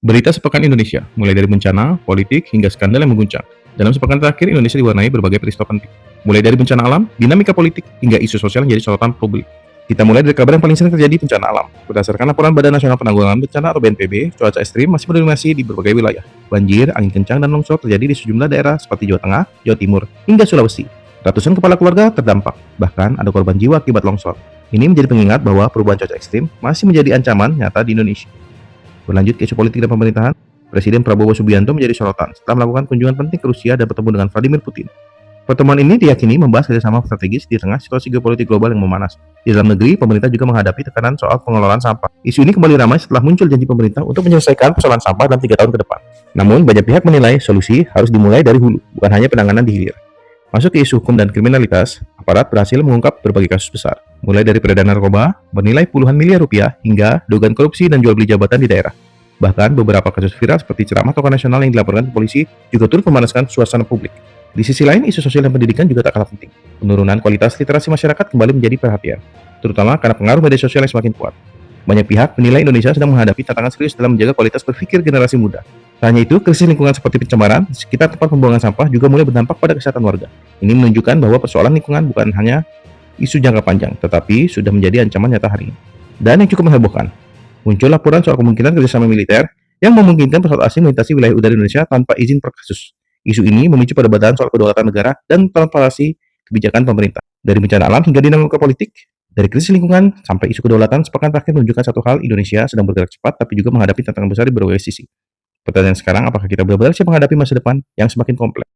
Berita sepekan Indonesia, mulai dari bencana, politik, hingga skandal yang mengguncang. Dalam sepekan terakhir, Indonesia diwarnai berbagai peristiwa penting. Mulai dari bencana alam, dinamika politik, hingga isu sosial yang jadi sorotan publik. Kita mulai dari kabar yang paling sering terjadi, bencana alam. Berdasarkan laporan Badan Nasional Penanggulangan Bencana atau BNPB, cuaca ekstrim masih mendominasi di berbagai wilayah. Banjir, angin kencang, dan longsor terjadi di sejumlah daerah seperti Jawa Tengah, Jawa Timur, hingga Sulawesi. Ratusan kepala keluarga terdampak, bahkan ada korban jiwa akibat longsor. Ini menjadi pengingat bahwa perubahan cuaca ekstrim masih menjadi ancaman nyata di Indonesia. Berlanjut ke isu politik dan pemerintahan, Presiden Prabowo Subianto menjadi sorotan setelah melakukan kunjungan penting ke Rusia dan bertemu dengan Vladimir Putin. Pertemuan ini diyakini membahas kerjasama strategis di tengah situasi geopolitik global yang memanas. Di dalam negeri, pemerintah juga menghadapi tekanan soal pengelolaan sampah. Isu ini kembali ramai setelah muncul janji pemerintah untuk menyelesaikan persoalan sampah dalam 3 tahun ke depan. Namun, banyak pihak menilai solusi harus dimulai dari hulu, bukan hanya penanganan di hilir. Masuk ke isu hukum dan kriminalitas, aparat berhasil mengungkap berbagai kasus besar, mulai dari peredaran narkoba, bernilai puluhan miliar rupiah, hingga dugaan korupsi dan jual beli jabatan di daerah. Bahkan beberapa kasus viral seperti ceramah tokoh nasional yang dilaporkan ke polisi juga turut memanaskan suasana publik. Di sisi lain, isu sosial dan pendidikan juga tak kalah penting. Penurunan kualitas literasi masyarakat kembali menjadi perhatian, terutama karena pengaruh media sosial yang semakin kuat. Banyak pihak menilai Indonesia sedang menghadapi tantangan serius dalam menjaga kualitas berpikir generasi muda. Tak hanya itu, krisis lingkungan seperti pencemaran di sekitar tempat pembuangan sampah juga mulai berdampak pada kesehatan warga. Ini menunjukkan bahwa persoalan lingkungan bukan hanya isu jangka panjang, tetapi sudah menjadi ancaman nyata hari ini. Dan yang cukup menghebohkan, muncul laporan soal kemungkinan kerjasama militer yang memungkinkan pesawat asing melintasi wilayah udara Indonesia tanpa izin per kasus. Isu ini memicu perdebatan soal kedaulatan negara dan transparansi kebijakan pemerintah. Dari bencana alam hingga dinamika politik, dari krisis lingkungan sampai isu kedaulatan, sepekan terakhir menunjukkan satu hal, Indonesia sedang bergerak cepat tapi juga menghadapi tantangan besar di berbagai sisi. Pertanyaan sekarang, apakah kita benar-benar siap menghadapi masa depan yang semakin kompleks?